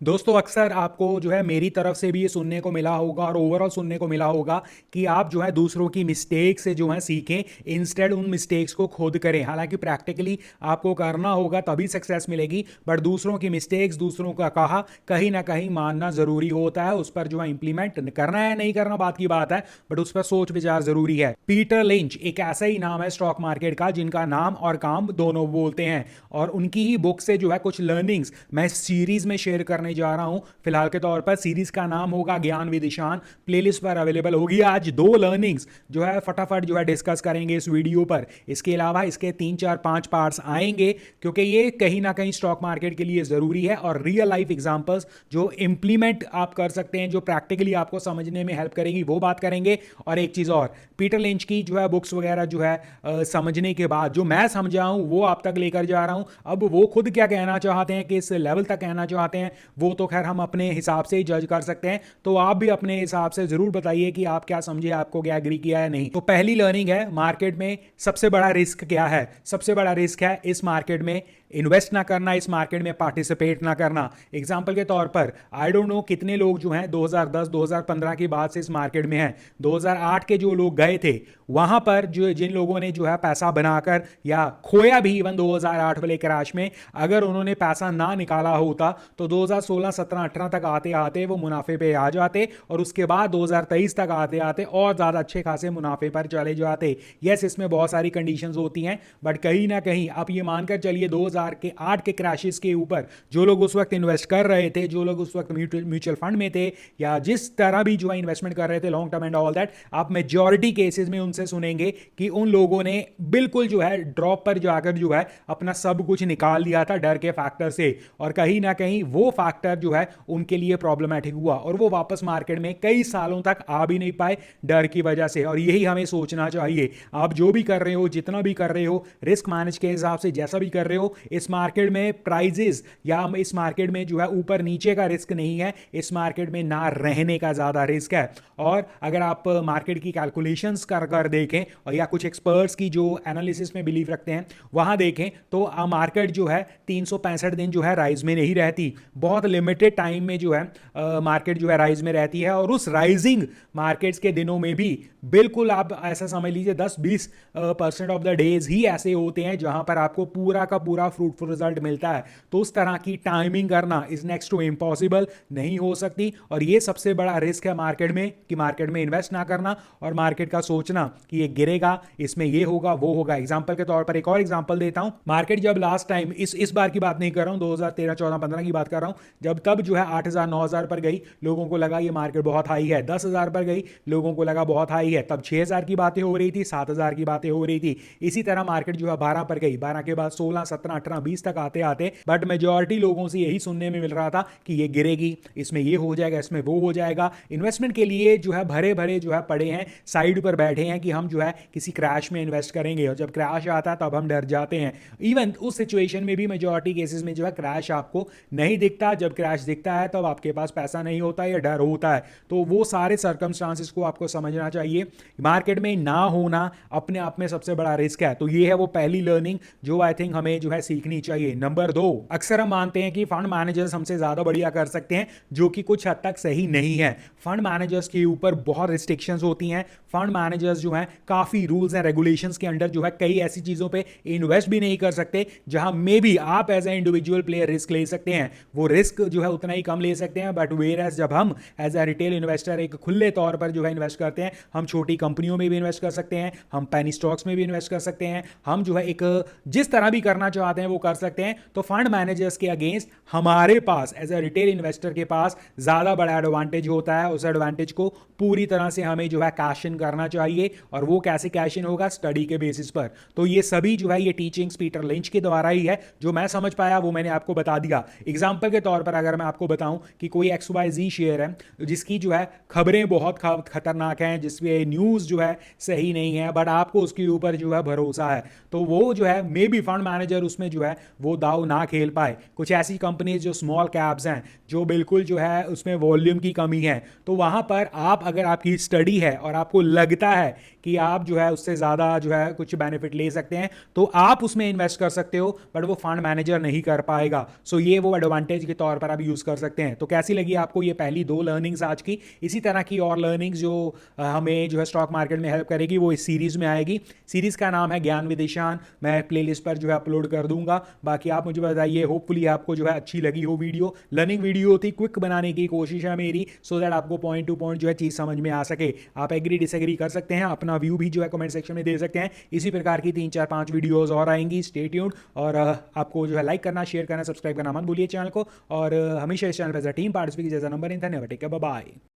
दोस्तों अक्सर आपको जो है मेरी तरफ से भी ये सुनने को मिला होगा और ओवरऑल सुनने को मिला होगा कि आप जो है दूसरों की मिस्टेक से जो है सीखें, इंस्टेड उन मिस्टेक्स को खुद करें। हालांकि प्रैक्टिकली आपको करना होगा तभी सक्सेस मिलेगी, बट दूसरों की मिस्टेक्स, दूसरों का कहा कहीं ना कहीं मानना ज़रूरी होता है। उस पर जो है इंप्लीमेंट करना है नहीं करना बात की बात है, बट उस पर सोच विचार ज़रूरी है। पीटर लिंच एक ऐसा ही नाम है स्टॉक मार्केट का जिनका नाम और काम दोनों बोलते हैं, और उनकी ही बुक से जो है कुछ लर्निंग्स मैं इस सीरीज में शेयर करने जा रहा हूं। फिलहाल के तौर पर सीरीज का नाम होगा ज्ञान विदिशान, प्लेलिस्ट पर अवेलेबल होगी। आज दो लर्निंग्स जो है फटाफट जो है डिस्कस करेंगे इस वीडियो पर। इसके अलावा इसके 3 4 5 पार्ट्स आएंगे, क्योंकि ये कहीं ना कहीं स्टॉक मार्केट के लिए जरूरी है, और रियल लाइफ एग्जांपल्स जो इंप्लीमेंट आप कर सकते हैं, जो प्रैक्टिकली आपको समझने में हेल्प करेगी, वो बात करेंगे। और एक चीज और, पीटर लिंच की जो है बुक्स वगैरह जो है समझने के बाद जो मैं समझा हूं वो आप तक लेकर जा रहा हूं। अब वो खुद क्या कहना चाहते हैं, किस लेवल तक कहना चाहते हैं, वो तो खैर हम अपने हिसाब से ही जज कर सकते हैं। तो आप भी अपने हिसाब से जरूर बताइए कि आप क्या समझे, आपको क्या एग्री किया है नहीं। तो पहली लर्निंग है, मार्केट में सबसे बड़ा रिस्क क्या है। सबसे बड़ा रिस्क है इस मार्केट में इन्वेस्ट ना करना, इस मार्केट में पार्टिसिपेट ना करना। एग्जांपल के तौर पर आई डोंट नो कितने लोग जो हैं 2010-2015 की बात से इस मार्केट में हैं। 2008 के जो लोग गए थे वहां पर जो जिन लोगों ने जो है पैसा बनाकर या खोया भी इवन 2008 वाले क्रैश में, अगर उन्होंने पैसा ना निकाला होता तो 2016, 17, 18 तक आते आते वो मुनाफे पे आ जाते, और उसके बाद 2023 तक आते आते और ज्यादा अच्छे खासे मुनाफे पर चले जाते। यस, इसमें बहुत सारी कंडीशंस होती हैं, बट कहीं ना कहीं आप ये मानकर चलिए 2008 के क्रैशेस के ऊपर जो लोग उस वक्त इन्वेस्ट कर रहे थे, जो लोग उस वक्त म्यूचुअल फंड में थे या जिस तरह भी जो है इन्वेस्टमेंट कर रहे थे long term and all that, आप मेजॉरिटी केसेस में उनसे सुनेंगे कि उन लोगों ने बिल्कुल जो है ड्रॉप पर जाकर जो है अपना सब कुछ निकाल लिया था डर के फैक्टर से, और कहीं ना कहीं वो फैक्टर जो है उनके लिए प्रॉब्लमेटिक हुआ और वो वापस मार्केट में कई सालों तक आ भी नहीं पाए डर की वजह से। और यही हमें सोचना चाहिए, आप जो भी कर रहे हो, जितना भी कर रहे हो, रिस्क मैनेज के हिसाब से जैसा भी कर रहे हो, इस मार्केट में प्राइजेस या इस मार्केट में जो है ऊपर नीचे का रिस्क नहीं है, इस मार्केट में ना रहने का ज्यादा रिस्क है। और अगर आप मार्केट की कैलकुलेशंस कर कर देखें और या कुछ एक्सपर्ट्स की जो एनालिसिस में बिलीव रखते हैं वहां देखें, तो मार्केट जो है 365 दिन जो है राइज में नहीं रहती, बहुत लिमिटेड टाइम में जो है मार्केट जो है राइज में रहती है। और उस राइजिंग मार्केट्स के दिनों में भी बिल्कुल आप ऐसा समझ लीजिए 10-20% ऑफ द डेज ही ऐसे होते हैं जहां पर आपको पूरा का पूरा फ्रूटफुल रिजल्ट मिलता है। तो उस तरह की टाइमिंग करना इज नेक्स्ट टू इम्पॉसिबल, नहीं हो सकती। और ये सबसे बड़ा रिस्क है मार्केट में, कि मार्केट में इन्वेस्ट ना करना और मार्केट का सोचना कि ये गिरेगा, इसमें ये होगा वो होगा। एग्जांपल के तौर पर एक और एग्जांपल देता हूं, मार्केट जब लास्ट टाइम इस बार की बात नहीं कर रहा हूं, 2013, 14, 15 की बात कर रहा हूं, जब तब जो है 8,000, 9,000 पर गई, लोगों को लगा ये मार्केट बहुत हाई है। 10,000 पर गई, लोगों को लगा बहुत हाई है, तब 6,000 की बातें हो रही थी, 7,000 की बातें हो रही थी। इसी तरह मार्केट जो है 12 पर गई, 12 के बाद 16, 17, 18, 20 तक आते आते बट मेजॉरिटी लोगों से यही सुनने में मिल रहा था कि ये गिरेगी, इसमें ये हो जाएगा, इसमें वो हो जाएगा। इन्वेस्टमेंट के लिए जो है भरे भरे जो है पड़े हैं, साइड पर बैठे हैं कि हम जो है किसी क्रैश में इन्वेस्ट करेंगे, और जब क्रैश आता है तब हम डर जाते हैं। इवन उस सिचुएशन में भी मेजॉरिटी केसेस में जो है क्रैश आपको नहीं दिखता, जब क्रैश दिखता है तब आपके पास पैसा नहीं होता या डर होता है। तो वो सारे सर्कमस्टांसेस को आपको समझना चाहिए। मार्केट में ना होना अपने आप में सबसे बड़ा रिस्क है। तो ये है वो पहली लर्निंग जो आई थिंक हमें जो है सीखनी चाहिए। नंबर 2, अक्सर हम मानते हैं कि फंड मैनेजर्स हमसे ज्यादा बढ़िया कर सकते हैं, जो कि कुछ हद तक सही नहीं है। फंड मैनेजर्स के ऊपर बहुत रिस्ट्रिक्शंस होती हैं। फंड मैनेजर्स जो हैं काफी रूल्स एंड रेगुलेशंस के अंडर जो है कई ऐसी चीजों पे इन्वेस्ट भी नहीं कर सकते जहां मे बी आप as a individual player risk ले सकते हैं। वो रिस्क जो है उतना ही कम ले सकते हैं, बट वेयर एज जब हम एज ए रिटेल इन्वेस्टर एक खुले तौर पर जो है इन्वेस्ट करते हैं, हम छोटी कंपनियों में भी इन्वेस्ट कर सकते हैं, हम पेनी स्टॉक्स में भी इन्वेस्ट कर सकते हैं, हम जो है एक जिस तरह भी करना चाहते हैं वो कर सकते हैं। तो फंड मैनेजर्स के अगेंस्ट हमारे पास एज ए रिटेल इन्वेस्टर के पास ज्यादा बड़ा एडवांटेज होता है। उस एडवांटेज को पूरी तरह से हमें जो है कैश इन करना चाहिए, और वो कैसे कैश इन होगा, स्टडी के बेसिस पर। तो ये सभी जो है ये टीचिंग्स पीटर लिंच के द्वारा ही है, जो मैं समझ पाया वो मैंने आपको बता दिया। एग्जांपल के तौर पर अगर मैं आपको बताऊं कि कोई XYZ शेयर है जिसकी जो है खबरें बहुत खतरनाक हैं, जिसमें न्यूज जो है सही नहीं है, बट आपको उसके ऊपर जो है भरोसा है, तो वो जो है मे बी फंड मैनेजर उसमें में जो है वो दाव ना खेल पाए। कुछ ऐसी कंपनीज जो स्मॉल कैप्स हैं, जो बिल्कुल जो है उसमें वॉल्यूम की कमी है, तो वहाँ पर आप, अगर आपकी स्टडी है और आपको लगता है कि आप जो है उससे ज़्यादा जो है कुछ बेनिफिट ले सकते हैं, तो आप उसमें इन्वेस्ट कर सकते हो, बट वो फंड मैनेजर नहीं कर पाएगा। सो ये वो एडवांटेज के तौर पर आप यूज़ कर सकते हैं। तो कैसी लगी आपको ये पहली 2 लर्निंग्स आज की? इसी तरह की और लर्निंग्स जो हमें जो है स्टॉक मार्केट में हेल्प करेगी, वो इस सीरीज़ में आएगी। सीरीज़ का नाम है ज्ञान विद ईशान। मैं प्लेलिस्ट पर जो है अपलोड कर दूंगा। बाकी आप मुझे बताइए, होपफुली आपको जो है अच्छी लगी हो वीडियो। लर्निंग वीडियो थी, क्विक बनाने की कोशिश है मेरी, सो दैट आपको पॉइंट टू पॉइंट जो है चीज़ समझ में आ सके। आप एग्री डिसएग्री कर सकते हैं, अपना व्यू भी जो है कमेंट सेक्शन में दे सकते हैं। इसी प्रकार की 3 4 5 वीडियोस और आएंगी। Stay tuned. और आपको जो है लाइक करना, शेयर करना, सब्सक्राइब करना मत भूलिए चैनल को। और हमेशा इस चैनल पर टीम पार्टिसिपेट जैसा नंबर इन। धन्यवाद। Take care, bye bye.